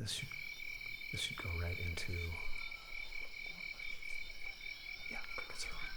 This should go right into. Yeah, crickets are on.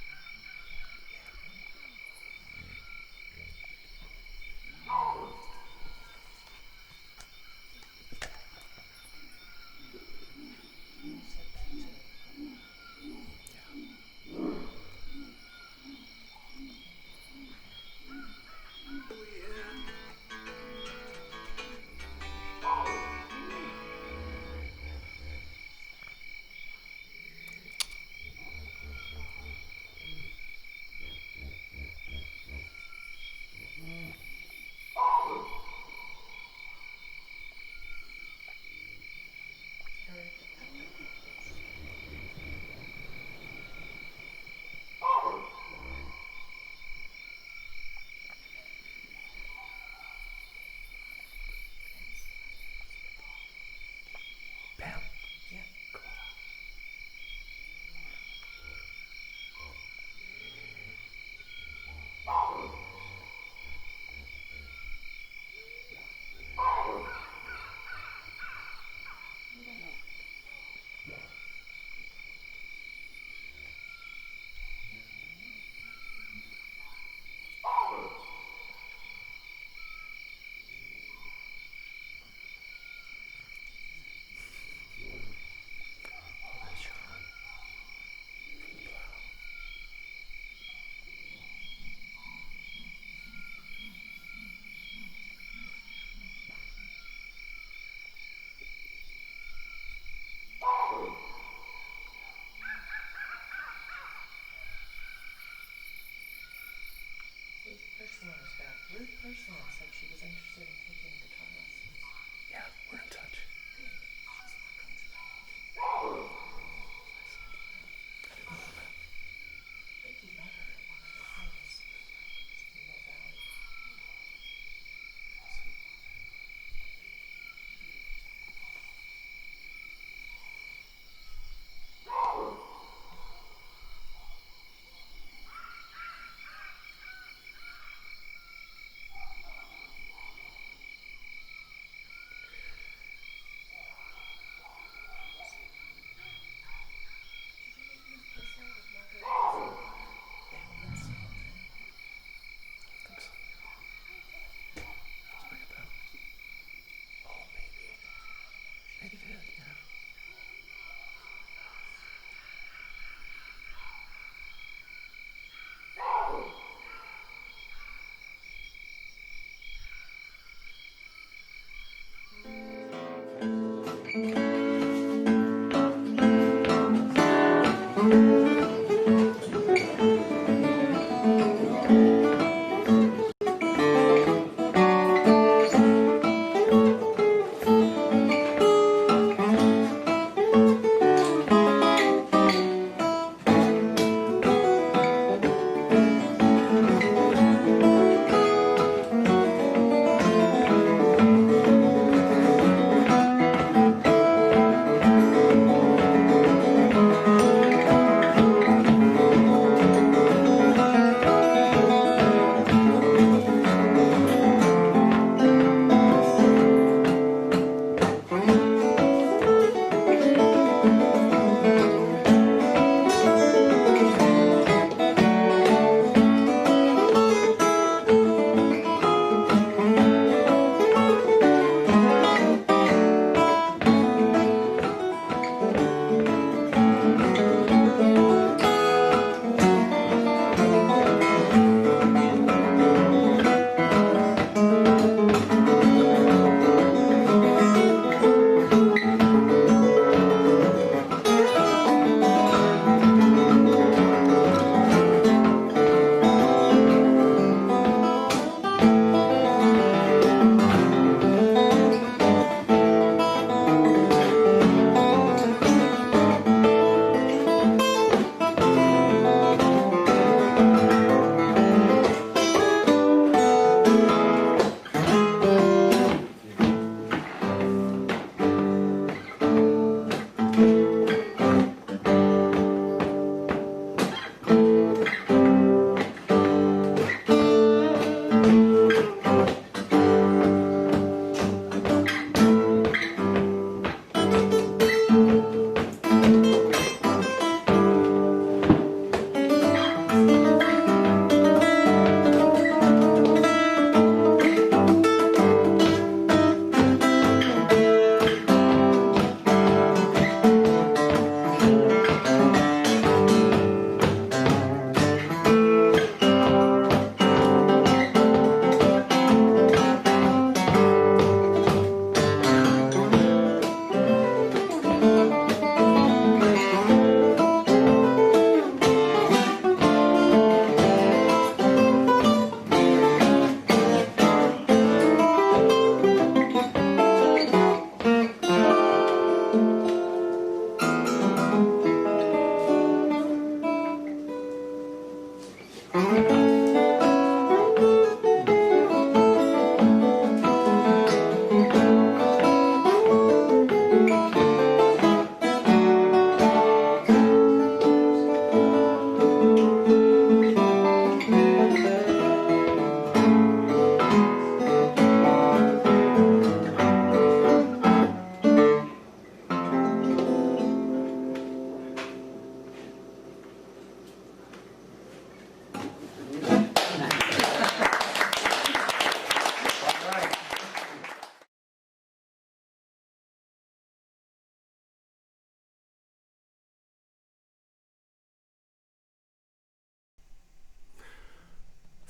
Ruth Personal said she was interested in taking guitar lessons. Yeah, we're in touch. Good. She's welcome to that. I didn't know that. I think you met her at one of the things in Mill Valley.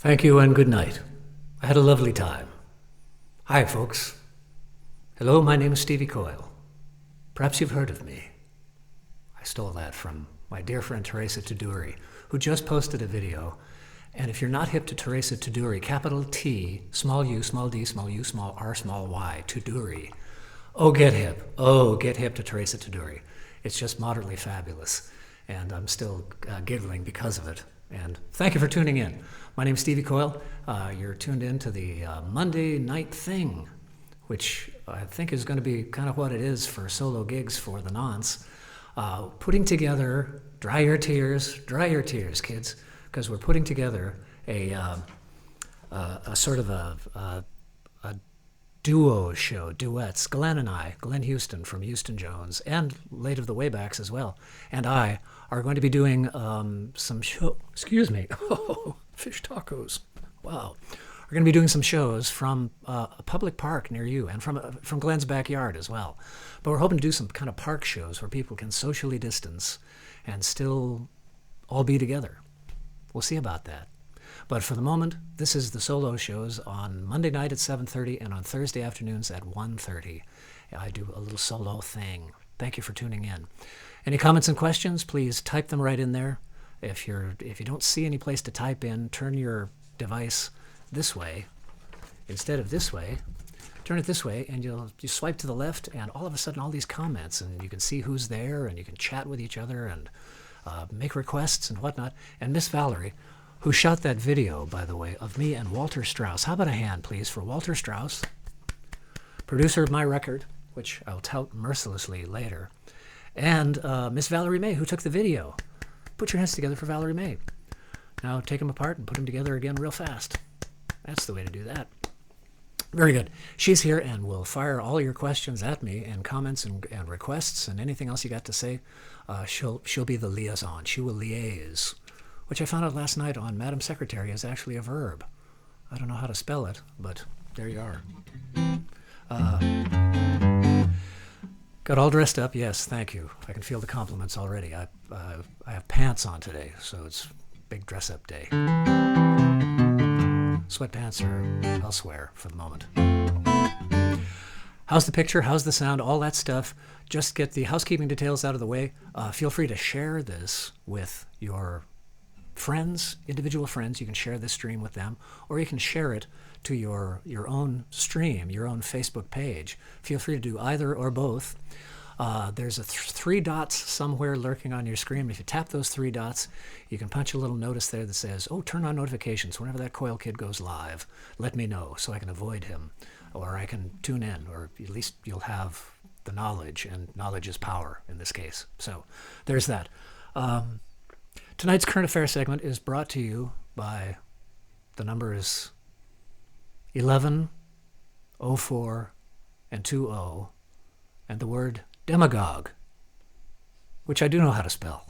Thank you and good night. I had a lovely time. Hi, folks. Hello, my name is Stevie Coyle. Perhaps you've heard of me. I stole that from my dear friend Teresa Tuduri, who just posted a video. And if you're not hip to Teresa Tuduri, capital T, small u, small d, small u, small r, small y, Tuduri. Oh, get hip. Oh, get hip to Teresa Tuduri. It's just moderately fabulous. And I'm still giggling because of it. And thank you for tuning in. My name's Stevie Coyle. You're tuned in to the Monday Night Thing, which I think is going to be kind of what it is for solo gigs for the nonce. Putting together, dry your tears, kids, because we're putting together a sort of a duo show, duets. Glenn and I, Glenn Houston from Houston Jones, and Late of the Waybacks as well, and I are going to be doing some show. Excuse me. Oh, fish tacos. Wow. We're going to be doing some shows from a public park near you, and from Glenn's backyard as well. But we're hoping to do some kind of park shows where people can socially distance and still all be together. We'll see about that. But for the moment, this is the solo shows on Monday night at 7:30 and on Thursday afternoons at 1:30. I do a little solo thing. Thank you for tuning in. Any comments and questions, please type them right in there. If you don't see any place to type in, turn your device this way instead of this way. Turn it this way, and you swipe to the left, and all of a sudden all these comments, and you can see who's there, and you can chat with each other and make requests and whatnot. And Miss Valerie, who shot that video, by the way, of me and Walter Strauss. How about a hand, please, for Walter Strauss, producer of my record, which I'll tout mercilessly later, and Miss Valerie May, who took the video. Put your hands together for Valerie May. Now take them apart and put them together again real fast. That's the way to do that. Very good. She's here and will fire all your questions at me and comments and requests and anything else you got to say. She'll be the liaison. She will liaise, which I found out last night on Madam Secretary is actually a verb. I don't know how to spell it, but there you are. Got all dressed up? Yes, thank you. I can feel the compliments already. I have pants on today, so it's big dress-up day. Sweatpants are elsewhere for the moment. How's the picture? How's the sound? All that stuff. Just get the housekeeping details out of the way. Feel free to share this with your friends, individual friends. You can share this stream with them, or you can share it to your own stream, your own Facebook page. Feel free to do either or both. There's three dots somewhere lurking on your screen. If you tap those three dots, you can punch a little notice there that says, oh, turn on notifications. Whenever that Coyle kid goes live, let me know so I can avoid him, or I can tune in, or at least you'll have the knowledge, and knowledge is power in this case. So there's that. Tonight's current affairs segment is brought to you by, the number is 11, 04, and 20, and the word demagogue, which I do know how to spell,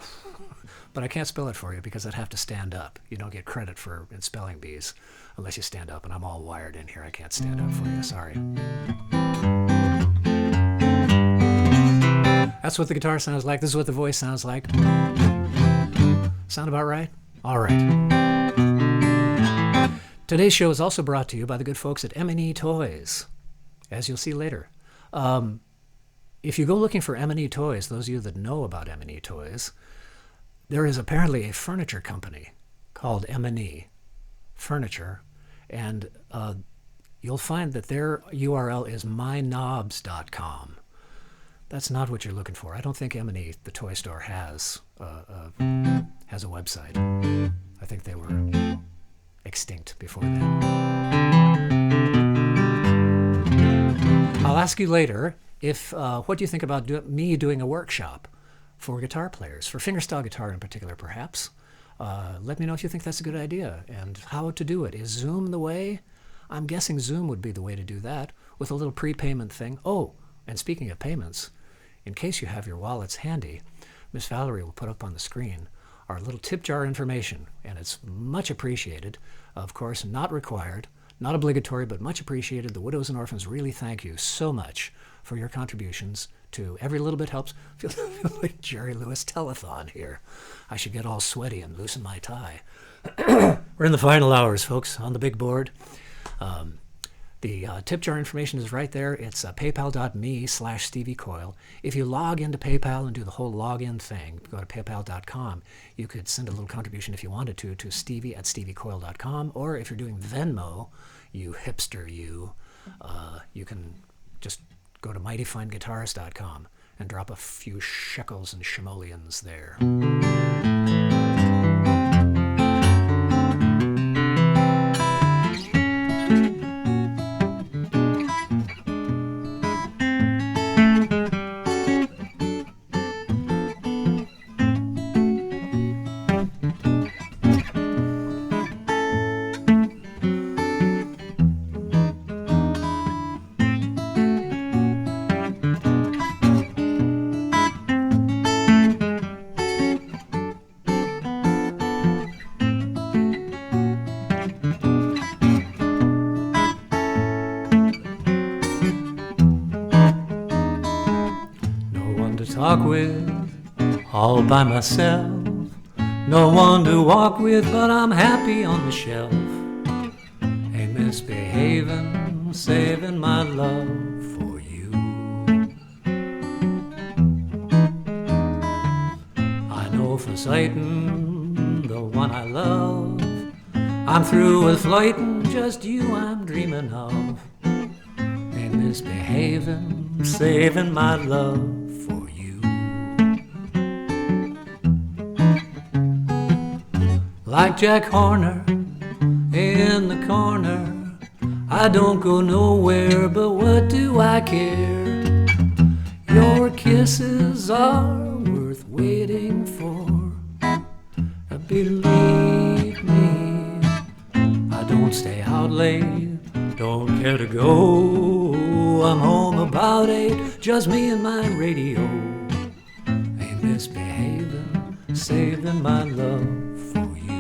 but I can't spell it for you because I'd have to stand up. You don't get credit for in spelling bees unless you stand up, and I'm all wired in here. I can't stand up for you, sorry. That's what the guitar sounds like. This is what the voice sounds like. Sound about right? All right. Today's show is also brought to you by the good folks at M&E Toys, as you'll see later. If you go looking for M&E Toys, those of you that know about M&E Toys, there is apparently a furniture company called M&E Furniture, and you'll find that their URL is mynobs.com. That's not what you're looking for. I don't think M&E, the toy store, has a website. I think they were extinct before that. I'll ask you later if what do you think about me doing a workshop for guitar players, for fingerstyle guitar in particular, perhaps. Let me know if you think that's a good idea and how to do it. Is Zoom the way? I'm guessing Zoom would be the way to do that with a little prepayment thing. Oh, and speaking of payments, in case you have your wallets handy, Miss Valerie will put up on the screen our little tip jar information, and it's much appreciated. Of course, not required, not obligatory, but much appreciated. The widows and orphans really thank you so much for your contributions to Every Little Bit Helps. I feel like Jerry Lewis telethon here. I should get all sweaty and loosen my tie. We're in the final hours, folks, on the big board. The tip jar information is right there. It's paypal.me/Stevie Coyle. If you log into PayPal and do the whole login thing, go to paypal.com. You could send a little contribution if you wanted to stevie@steviecoyle.com. Or if you're doing Venmo, you hipster, you can just go to mightyfineguitars.com and drop a few shekels and shimoleons there. Talk with, all by myself. No one to walk with, but I'm happy on the shelf. Ain't misbehaving, saving my love for you. I know for certain the one I love. I'm through with flirting, just you I'm dreaming of. Ain't misbehaving, saving my love for you. Like Jack Horner in the corner, I don't go nowhere, but what do I care? Your kisses are worth waiting for. Believe me, I don't stay out late, don't care to go. I'm home about 8, just me and my radio. Ain't misbehaving, saving my love for you.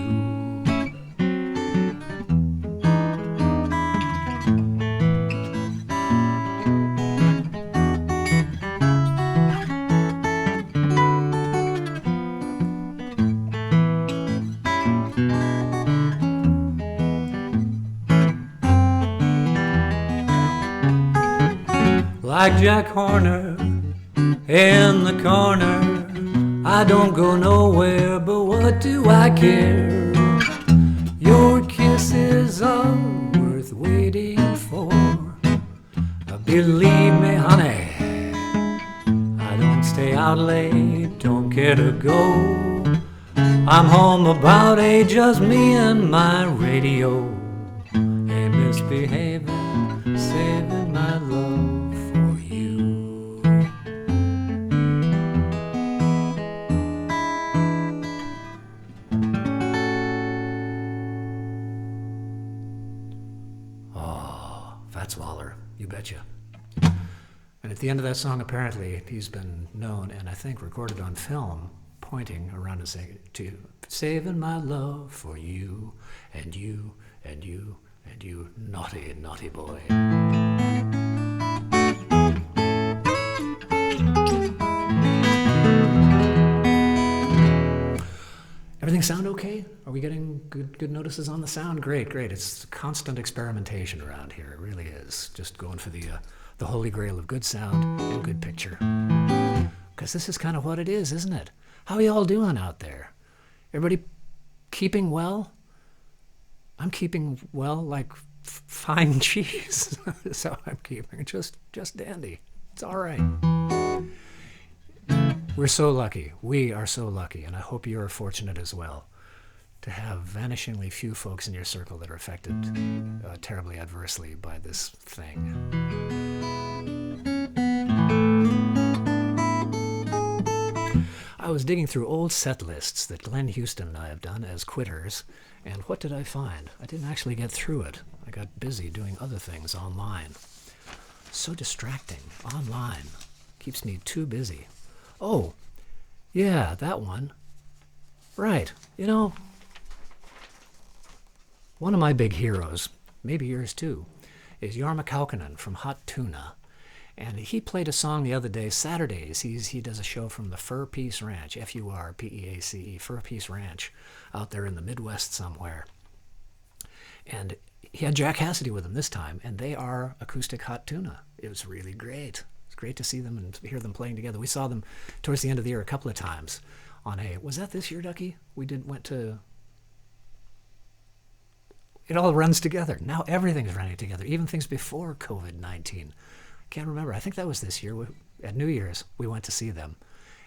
Like Jack Horner in the corner, I don't go nowhere, but what do I care? Your kisses are worth waiting for. Believe me, honey, I don't stay out late, don't care to go. I'm home about 8, just me and my radio. Ain't misbehaving, saving my love. You betcha. And at the end of that song, apparently, he's been known and I think recorded on film, pointing around and saying to saving my love for you and you and you and you, naughty, naughty boy. Everything sound okay? Are we getting good notices on the sound? Great, great. It's constant experimentation around here. It really is. Just going for the holy grail of good sound and good picture. Because this is kind of what it is, isn't it? How are you all doing out there? Everybody keeping well? I'm keeping well like fine cheese. So I'm keeping just dandy. It's all right. We're so lucky. We are so lucky, and I hope you are fortunate as well to have vanishingly few folks in your circle that are affected terribly adversely by this thing. I was digging through old set lists that Glenn Houston and I have done as quitters, and what did I find? I didn't actually get through it. I got busy doing other things online. So distracting. Online. Keeps me too busy. Oh, yeah, that one. Right. You know, one of my big heroes, maybe yours too, is Jorma Kaukonen from Hot Tuna. And he played a song the other day, Saturdays. He does a show from the Fur Peace Ranch, Furpeace, Fur Peace Ranch, out there in the Midwest somewhere. And he had Jack Cassidy with him this time, and they are acoustic Hot Tuna. It was really great. It's great to see them and hear them playing together. We saw them towards the end of the year a couple of times on was that this year, Ducky? Went to... It all runs together. Now everything's running together, even things before COVID-19. Can't remember. I think that was this year. At New Year's, we went to see them,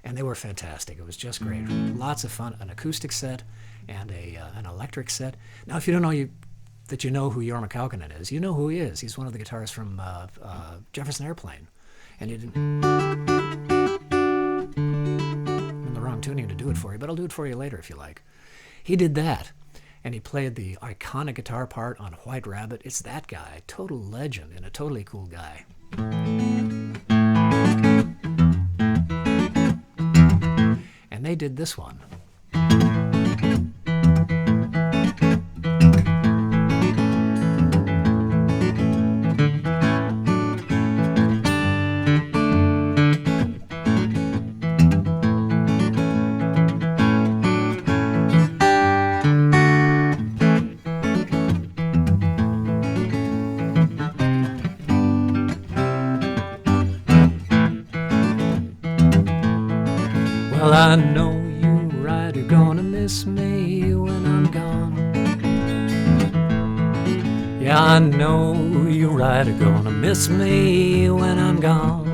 and they were fantastic. It was just great. Lots of fun. An acoustic set and an electric set. Now, if you don't know that you know who Jorma Kaukonen is, you know who he is. He's one of the guitarists from Jefferson Airplane. And I'm in the wrong tuning to do it for you, but I'll do it for you later if you like. He did that, and he played the iconic guitar part on White Rabbit. It's that guy, total legend and a totally cool guy. And they did this one. Well, I know you right, you're gonna miss me when I'm gone. Yeah, I know you right, you're gonna miss me when I'm gone.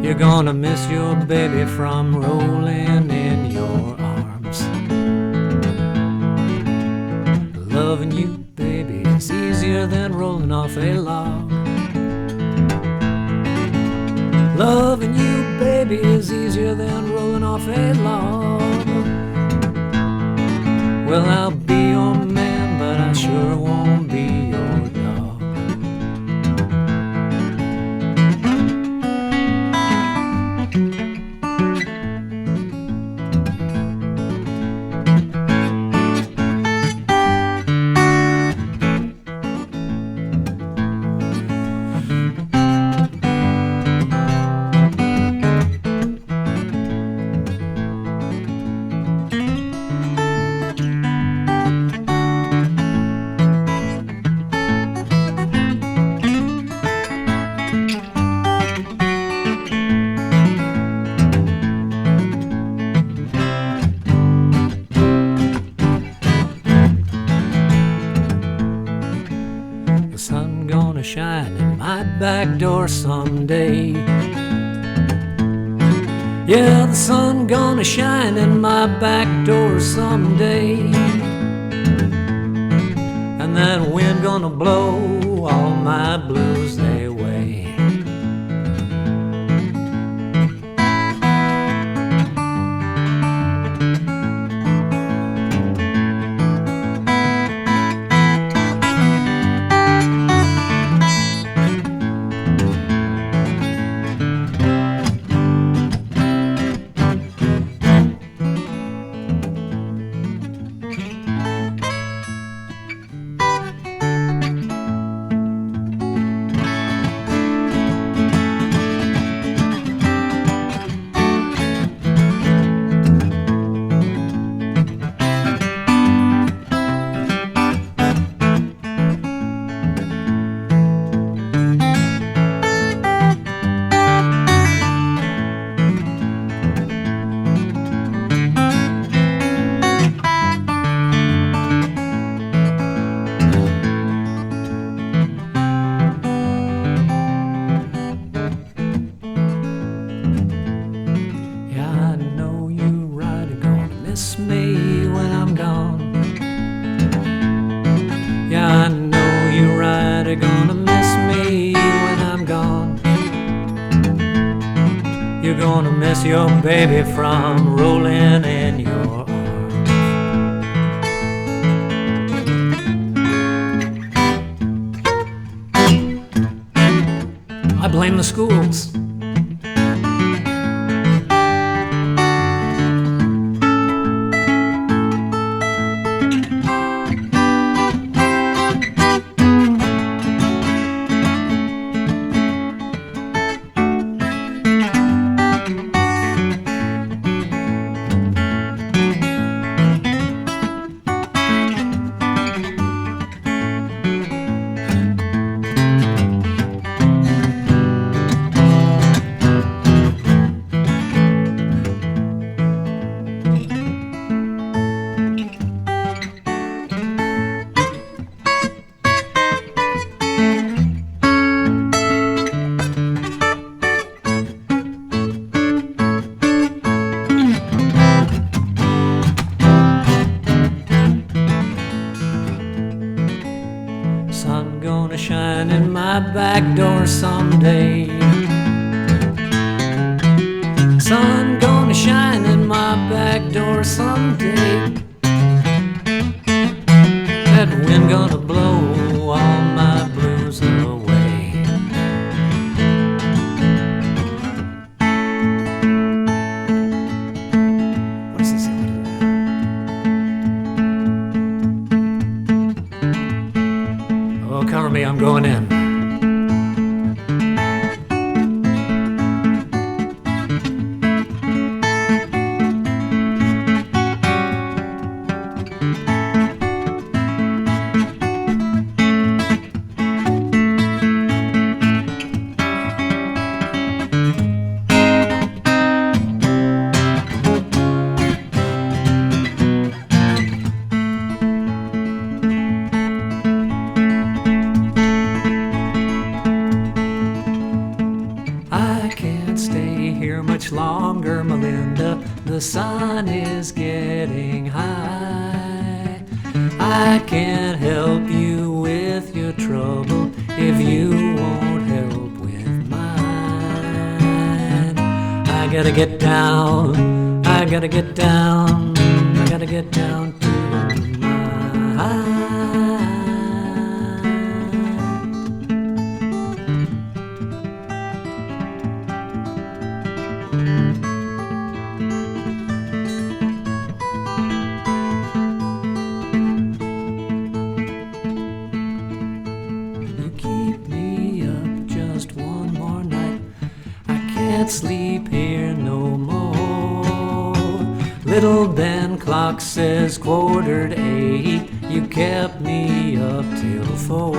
You're gonna miss your baby from rolling in your arms. Loving you, baby, is easier than rolling off a log. Loving you, baby, is easier than rolling off a log. Well, I'll be your man, but I sure won't be your dog. Shine in my back door someday. Yeah, the sun gonna shine in my back door someday. And that wind gonna blow all my blues away. You're gonna miss your baby from rolling in your arms. I blame the schools. my back door someday. Sun gonna shine in my back door someday. That wind gonna blow all my blues away. What is this? Oh, cover me, I'm going in. Longer, Melinda, the sun is getting high. I can't help you with your trouble if you won't help with mine. I gotta get down, I gotta get down, I gotta get down to my sleep here no more. Little Ben clock says 8:15. You kept me up till 4.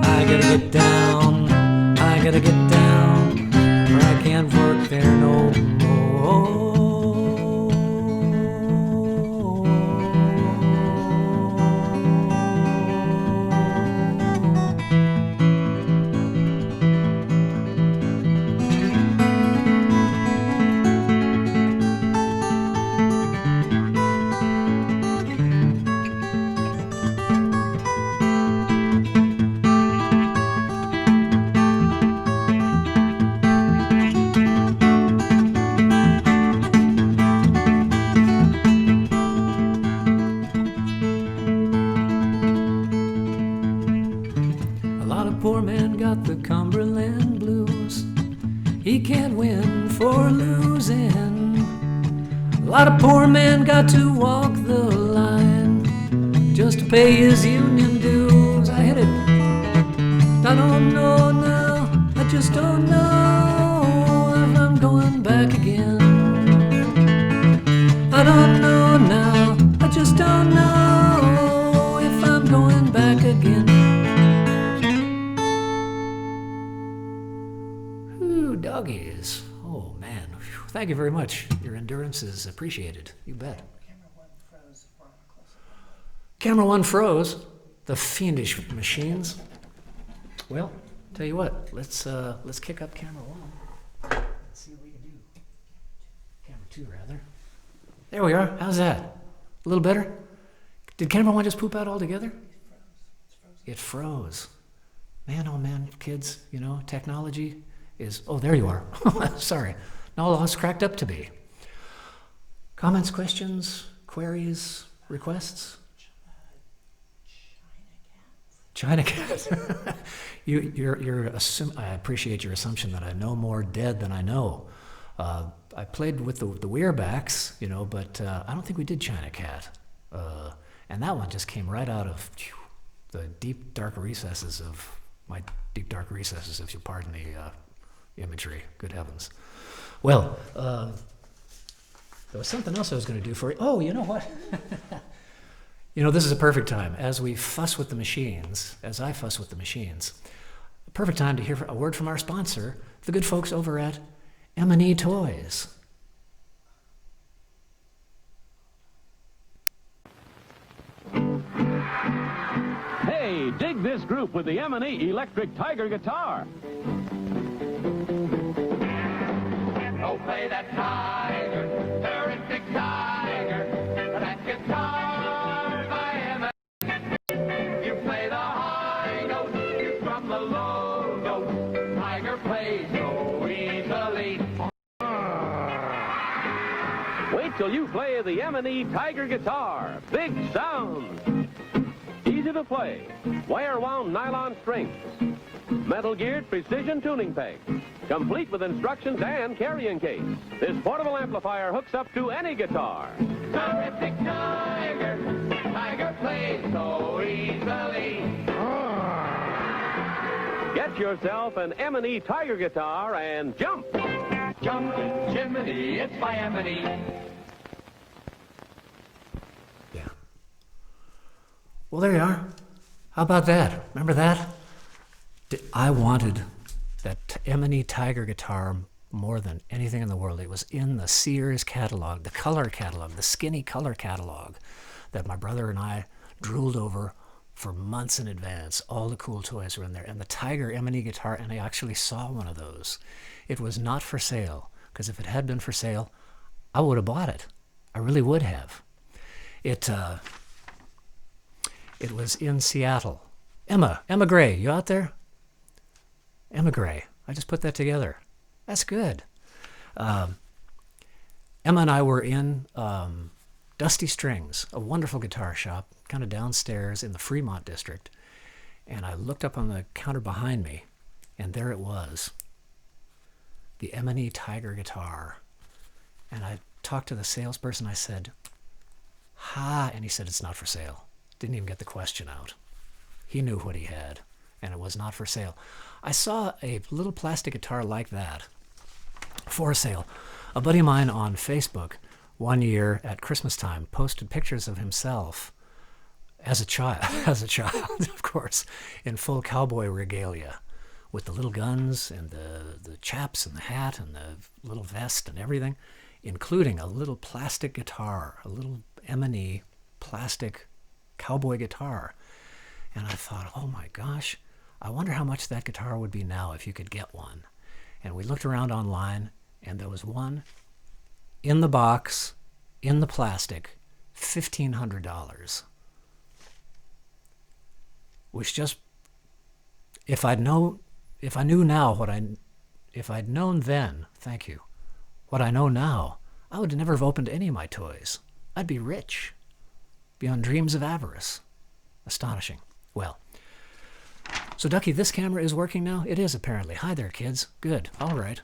I gotta get down, I gotta get down, or I can't work there no more. Poor man got the Cumberland blues. He can't win for losing. A lot of poor men got to walk the line just to pay his union dues. I hit it. I don't know now. I just don't know if I'm going back again. I don't know now. I just don't know if I'm going back again. Doggies. Oh, man. Whew. Thank you very much. Your endurance is appreciated. You bet. Camera one froze for a close-up. Camera one froze. The fiendish machines. Well, tell you what. Let's kick up camera one. Let's see what we can do. Camera two, rather. There we are. How's that? A little better? Did camera one just poop out altogether? It froze. Man, oh man, kids, you know, technology is, oh, there you are. Sorry. Not all it's cracked up to be. Comments, questions, queries, requests? China cats. I appreciate your assumption that I know more dead than I know. I played with the Werebacks, you know, but I don't think we did China Cat. And that one just came right out of the deep, dark recesses of my deep, dark recesses, if you'll pardon the imagery. Good heavens. Well, there was something else I was going to do for you. Oh, you know what? You know, this is a perfect time. As we fuss with the machines, as I fuss with the machines, a perfect time to hear a word from our sponsor, the good folks over at M&E Toys. Hey, dig this group with the M&E Electric Tiger guitar. Oh, play that tiger, terrific tiger, that guitar by M&E. You play the high notes tiger plays so easily. Wait till you play the M&E Tiger guitar. Big sound. Easy to play. Wire-wound nylon strings. Metal-geared precision tuning pegs. Complete with instructions and carrying case. This portable amplifier hooks up to any guitar. Terrific tiger, tiger plays so easily. Get yourself an M&E Tiger guitar and jump. Jump, Jiminy, it's by M&E. Yeah. Well, there you are. How about that? Remember that? I wanted that M&E Tiger guitar more than anything in the world. It was in the Sears catalog, the color catalog, the skinny color catalog that my brother and I drooled over for months in advance. All the cool toys were in there. And the Tiger M&E guitar, and I actually saw one of those. It was not for sale, because if it had been for sale, I would have bought it. I really would have. It was in Seattle. Emma Gray, you out there? Emma Gray. I just put that together. That's good. Emma and I were in Dusty Strings, a wonderful guitar shop, kind of downstairs in the Fremont district. And I looked up on the counter behind me, and there it was, the M&E Tiger guitar. And I talked to the salesperson. I said, "Ha," and he said, "It's not for sale." Didn't even get the question out. He knew what he had, and it was not for sale. I saw a little plastic guitar like that for sale. A buddy of mine on Facebook one year at Christmas time posted pictures of himself as a child, of course, in full cowboy regalia, with the little guns and the chaps and the hat and the little vest and everything, including a little plastic guitar, a little M&E plastic cowboy guitar. And I thought, oh my gosh, I wonder how much that guitar would be now if you could get one. And we looked around online, and there was one in the box, in the plastic, $1,500. Which just, if I'd known then, thank you, what I know now, I would never have opened any of my toys. I'd be rich, beyond dreams of avarice. Astonishing. Well, so Ducky, this camera is working now? It is, apparently. Hi there, kids. Good. All right.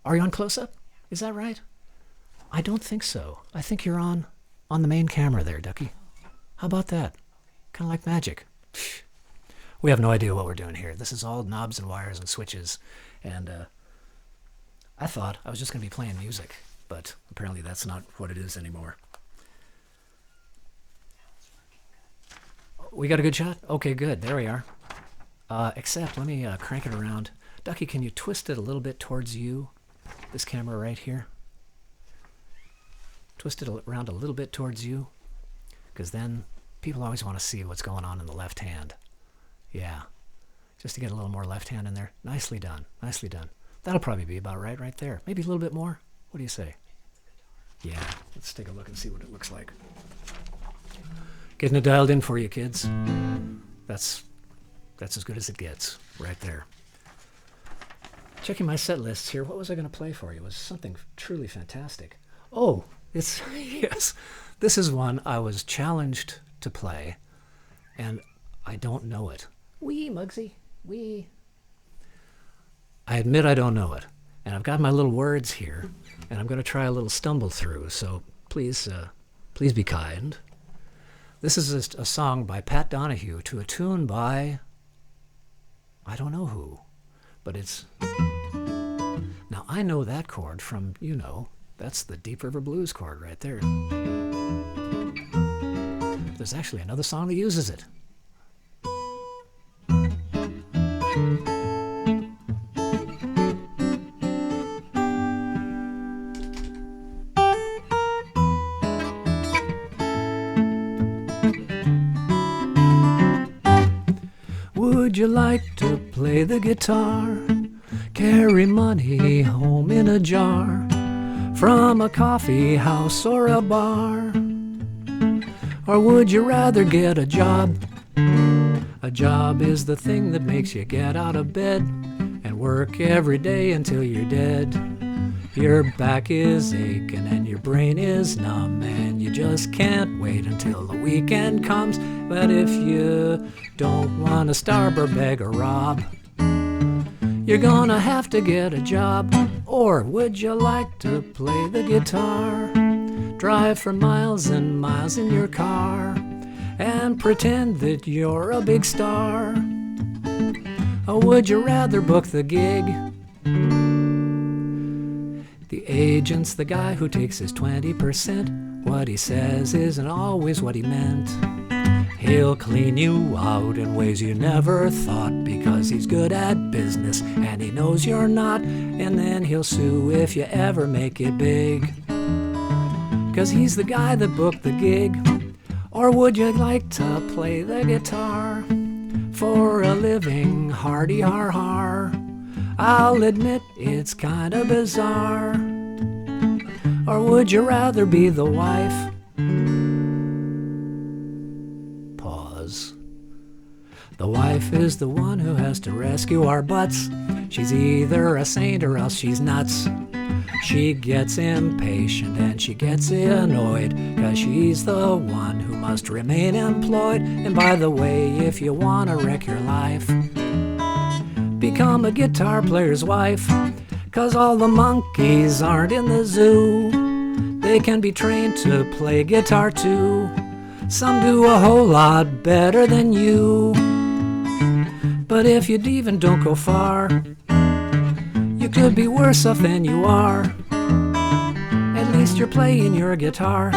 Are you on close-up? Is that right? I don't think so. I think you're on the main camera there, Ducky. How about that? Kind of like magic. We have no idea what we're doing here. This is all knobs and wires and switches. And I thought I was just going to be playing music, but apparently that's not what it is anymore. We got a good shot? Okay, good. There we are. Except, let me crank it around. Ducky, can you twist it a little bit towards you? This camera right here. Twist it around a little bit towards you, because then people always want to see what's going on in the left hand. Yeah, just to get a little more left hand in there. Nicely done. Nicely done. That'll probably be about right there. Maybe a little bit more. What do you say? Yeah, let's take a look and see what it looks like. Getting it dialed in for you, kids. That's as good as it gets, right there. Checking my set lists here. What was I going to play for you? It was something truly fantastic. Oh, it's, yes. This is one I was challenged to play, and I don't know it. Wee, Muggsy, wee. I admit I don't know it, and I've got my little words here, and I'm going to try a little stumble through, so please be kind. This is a song by Pat Donohue to a tune by, I don't know who, but it's, now I know that chord from, that's the Deep River Blues chord right there. There's actually another song that uses it. Would you like to play the guitar? Carry money home in a jar from a coffee house or a bar? Or would you rather get a job A job is the thing that makes you get out of bed and work every day until you're dead. Your back is aching and your brain is numb and you just can't wait until the weekend comes. But if you don't want to starve or beg or rob, you're gonna have to get a job. Or would you like to play the guitar? Drive for miles and miles in your car and pretend that you're a big star? Or would you rather book the gig? The agent's the guy who takes his 20%. What he says isn't always what he meant. He'll clean you out in ways you never thought because he's good at business and he knows you're not. And then he'll sue if you ever make it big, 'cause he's the guy that booked the gig. Or would you like to play the guitar for a living? Hardy har har. I'll admit it's kind of bizarre. Or would you rather be the wife? Pause. The wife is the one who has to rescue our butts. She's either a saint or else she's nuts. She gets impatient and she gets annoyed 'cause she's the one who must remain employed. And by the way, if you want to wreck your life, become a guitar player's wife. 'Cause all the monkeys aren't in the zoo. They can be trained to play guitar too. Some do a whole lot better than you. But if you even don't go far, you could be worse off than you are. At least you're playing your guitar.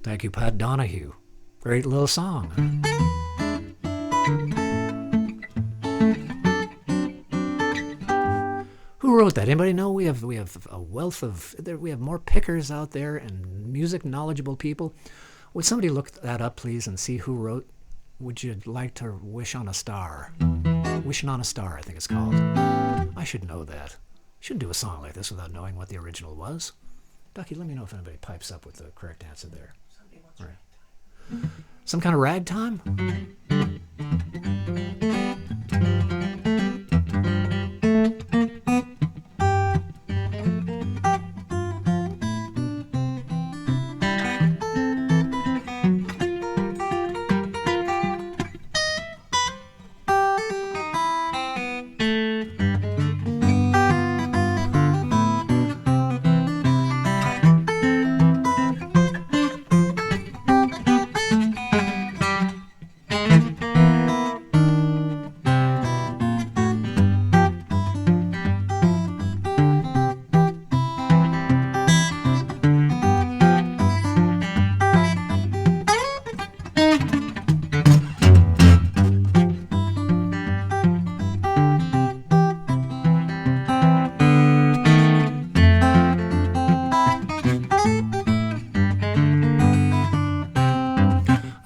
Thank you, Pat Donohue. Great little song. Who wrote that? Anybody know? We have a wealth of, we have more pickers out there and music knowledgeable people. Would somebody look that up, please, and see who wrote Would You Like to Wish on a Star? Wishing on a Star, I think it's called. I should know that. Shouldn't do a song like this without knowing what the original was. Ducky, let me know if anybody pipes up with the correct answer there. Somebody wants All right. ragtime. Some kind of ragtime?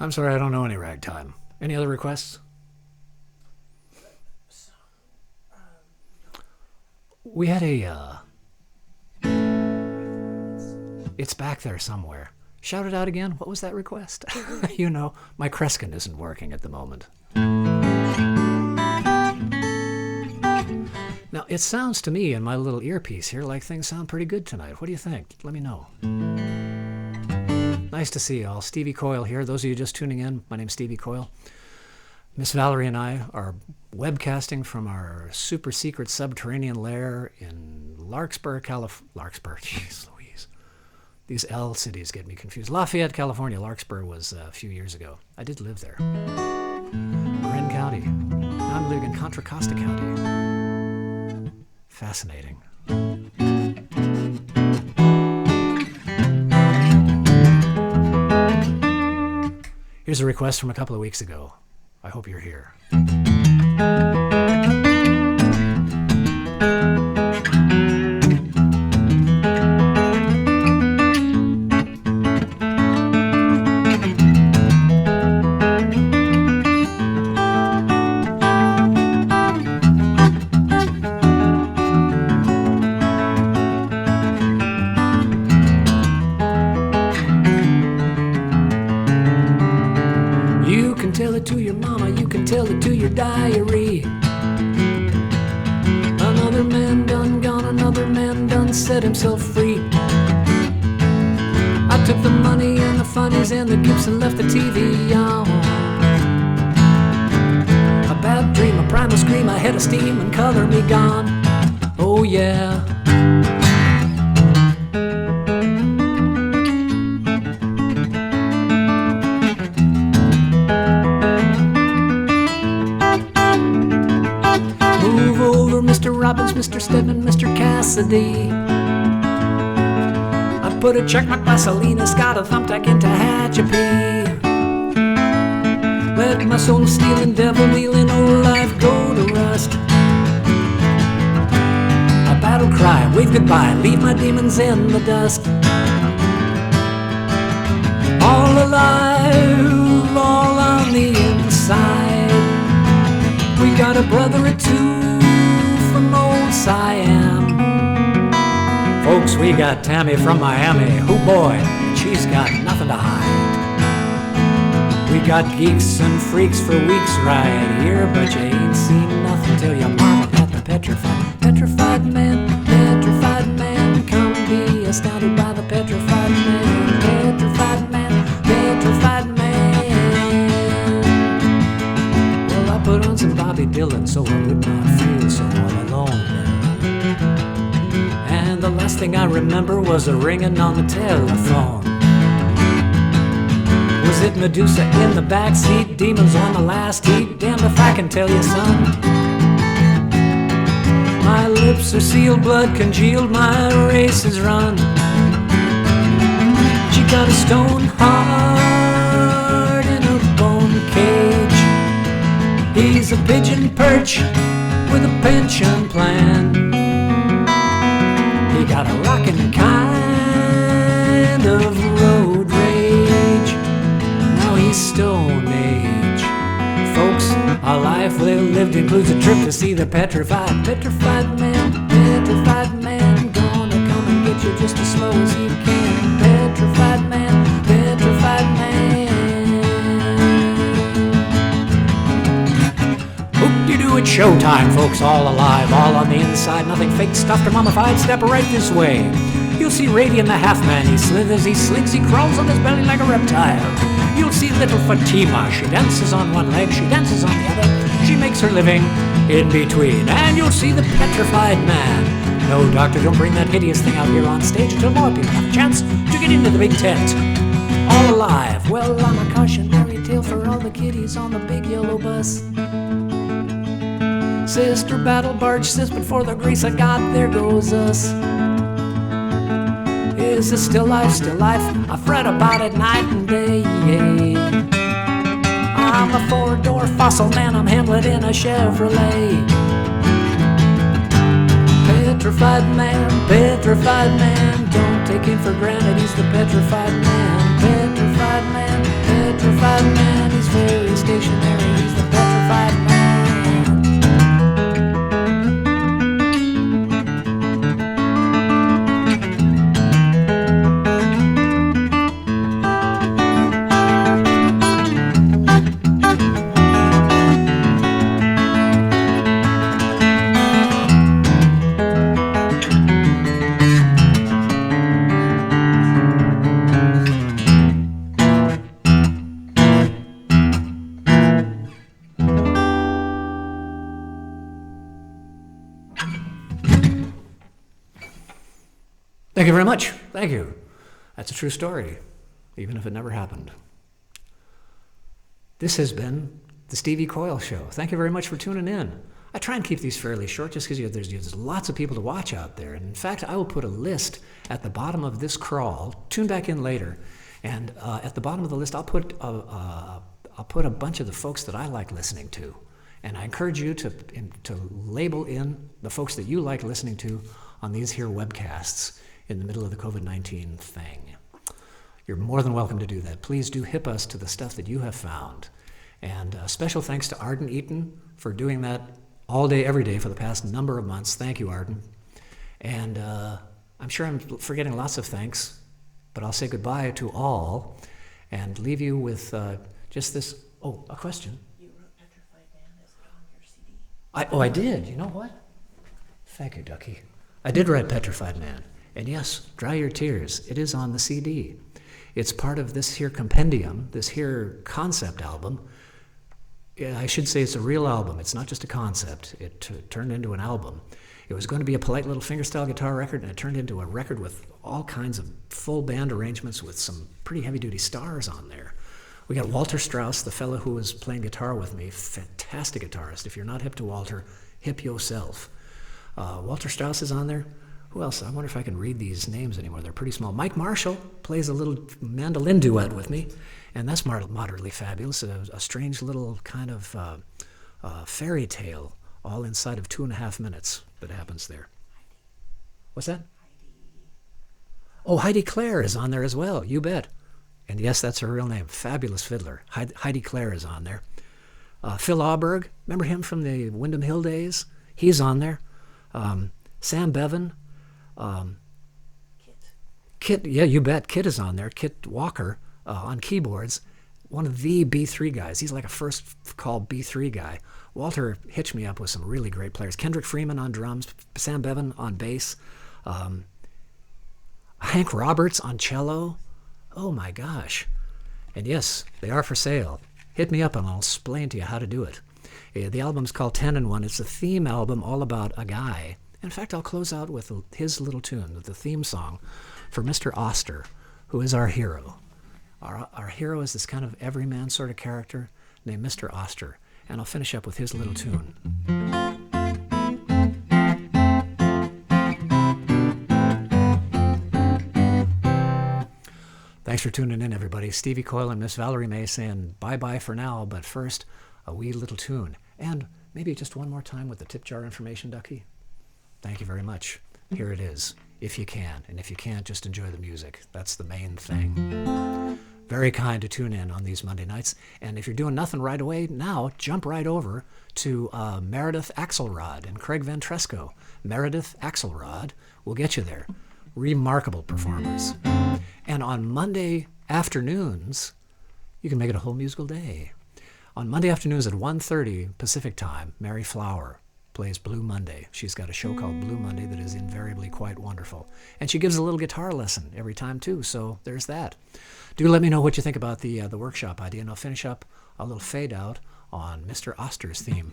I'm sorry, I don't know any ragtime. Any other requests? We had a, it's back there somewhere. Shout it out again. What was that request? You know, my Kreskin isn't working at the moment. Now, it sounds to me in my little earpiece here like things sound pretty good tonight. What do you think? Let me know. Nice to see you all. Stevie Coyle here. Those of you just tuning in, my name's Stevie Coyle. Miss Valerie and I are webcasting from our super secret subterranean lair in Larkspur, California. Larkspur, jeez Louise. These L cities get me confused. Lafayette, California. Larkspur was a few years ago. I did live there. Marin County. Now I'm living in Contra Costa County. Fascinating. Here's a request from a couple of weeks ago. I hope you're here. You can tell it to your mama, you can tell it to your diary. Another man done gone, another man done set himself free. I took the money and the funnies and the gifts and left the TV on. A bad dream, a primal scream, a head of steam and color me gone. Oh yeah. Move over, Mr. Robbins, Mr. Stedman, Mr. Cassidy. I put a check mark by Salinas, got a thumbtack into Hatchapee. Let my soul stealing, devil kneeling, old life go to rust. A battle cry, wave goodbye, leave my demons in the dust. All alive, all on the inside. We got a brother or two from old Siam. Folks, we got Tammy from Miami. Oh boy, she's got nothing to hide. We got geeks and freaks for weeks right here, but you ain't seen nothing till you marvel at the petrified man, come be astounded by the petrified man, petrified man, petrified man. Well, I put on some Bobby Dylan so I would not feel so all alone. And the last thing I remember was a ringing on the telephone. Was it Medusa in the backseat, demons on the last heat? Damned if I can tell you, son. My lips are sealed, blood congealed, my race is run. She got a stone heart in a bone cage. He's a pigeon perch with a pension plan. He got a rockin' kind of road rage. Now he's Stone Age. Folks, a life well lived includes a trip to see the petrified man, petrified man. Gonna come and get you just as slow as he can. Petrified man, petrified man. Hoop-de-doo, it's showtime, folks, all alive, all on the inside, nothing fake, stuffed or mummified. Step right this way. You'll see Radian the half-man, he slithers, he slinks, he crawls on his belly like a reptile. You'll see little Fatima, she dances on one leg, she dances on the other, she makes her living in between. And you'll see the petrified man. No, doctor, don't bring that hideous thing out here on stage until more people have a chance to get into the big tent. All alive, well, I'm a cautionary tale for all the kiddies on the big yellow bus. Sister battle barge, sis, but for the grace of God, there goes us. Is this still life, still life? I fret about it night and day. I'm a four-door fossil man, I'm Hamlet in a Chevrolet. Petrified man, don't take him for granted, he's the petrified man. Petrified man, he's very stationary, he's the petrified man. Thank you very much. Thank you. That's a true story, even if it never happened. This has been the Stevie Coyle Show. Thank you very much for tuning in. I try and keep these fairly short just because there's lots of people to watch out there. And in fact, I will put a list at the bottom of this crawl. Tune back in later. And at the bottom of the list, I'll put a bunch of the folks that I like listening to. And I encourage you to label in the folks that you like listening to on these here webcasts in the middle of the COVID-19 thing. You're more than welcome to do that. Please do hip us to the stuff that you have found. And special thanks to Arden Eaton for doing that all day, every day for the past number of months. Thank you, Arden. And I'm sure I'm forgetting lots of thanks, but I'll say goodbye to all and leave you with just this Oh, a question? You wrote Petrified Man. Is it on your CD? I did. You know what? Thank you, Ducky. I did write Petrified Man. And yes, Dry Your Tears. It is on the CD. It's part of this here compendium, this here concept album. Yeah, I should say it's a real album. It's not just a concept. It turned into an album. It was going to be a polite little fingerstyle guitar record, and it turned into a record with all kinds of full band arrangements with some pretty heavy-duty stars on there. We got Walter Strauss, the fellow who was playing guitar with me, fantastic guitarist. If you're not hip to Walter, hip yourself. Walter Strauss is on there. Who else? I wonder if I can read these names anymore. They're pretty small. Mike Marshall plays a little mandolin duet with me, and that's moderately fabulous. A strange little kind of fairy tale all inside of 2.5 minutes that happens there. What's that? Oh, Heidi Clare is on there as well. You bet. And yes, that's her real name. Fabulous fiddler. Heidi Clare is on there. Phil Auberg, remember him from the Windham Hill days? He's on there. Sam Bevan. Kit, yeah, you bet. Kit is on there. Kit Walker on keyboards. One of the B3 guys. He's like a first call B3 guy. Walter hitched me up with some really great players. Kendrick Freeman on drums. Sam Bevan on bass. Hank Roberts on cello. Oh my gosh. And yes, they are for sale. Hit me up and I'll explain to you how to do it. The album's called 10 and 1. It's a theme album all about a guy. In fact, I'll close out with his little tune, the theme song for Mr. Oster, who is our hero. Our hero is this kind of everyman sort of character named Mr. Oster. And I'll finish up with his little tune. Thanks for tuning in, everybody. Stevie Coyle and Miss Valerie May saying bye-bye for now, but first, a wee little tune. And maybe just one more time with the tip jar information, Ducky. Thank you very much. Here it is, if you can. And if you can't, just enjoy the music. That's the main thing. Very kind to tune in on these Monday nights. And if you're doing nothing right away now, jump right over to Meredith Axelrod and Craig Ventresco. Meredith Axelrod will get you there. Remarkable performers. And on Monday afternoons, you can make it a whole musical day. On Monday afternoons at 1:30 Pacific time, Mary Flower plays Blue Monday. She's got a show called Blue Monday that is invariably quite wonderful. And she gives a little guitar lesson every time too, so there's that. Do let me know what you think about the workshop idea, and I'll finish up a little fade out on Mr. Oster's theme.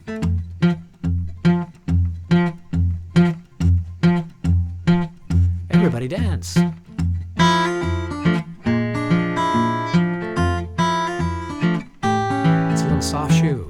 Everybody dance. It's a little soft shoe.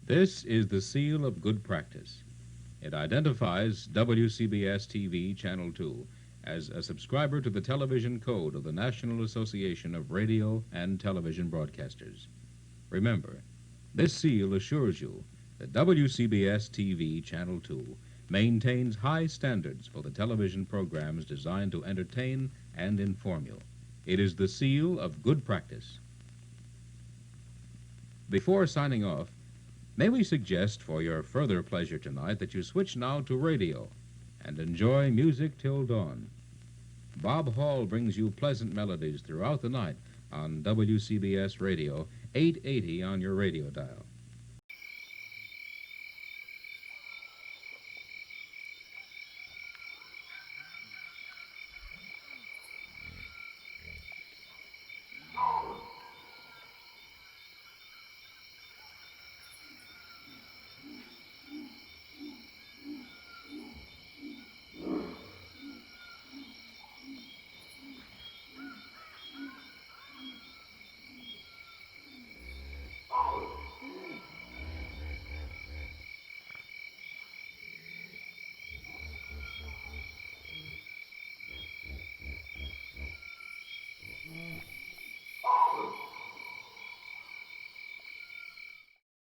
This is the seal of good practice. It identifies WCBS-TV Channel 2 as a subscriber to the television code of the National Association of Radio and Television Broadcasters. Remember, this seal assures you that WCBS-TV Channel 2 maintains high standards for the television programs designed to entertain and inform you. It is the seal of good practice. Before signing off, may we suggest for your further pleasure tonight that you switch now to radio and enjoy music till dawn. Bob Hall brings you pleasant melodies throughout the night on WCBS Radio, 880 on your radio dial.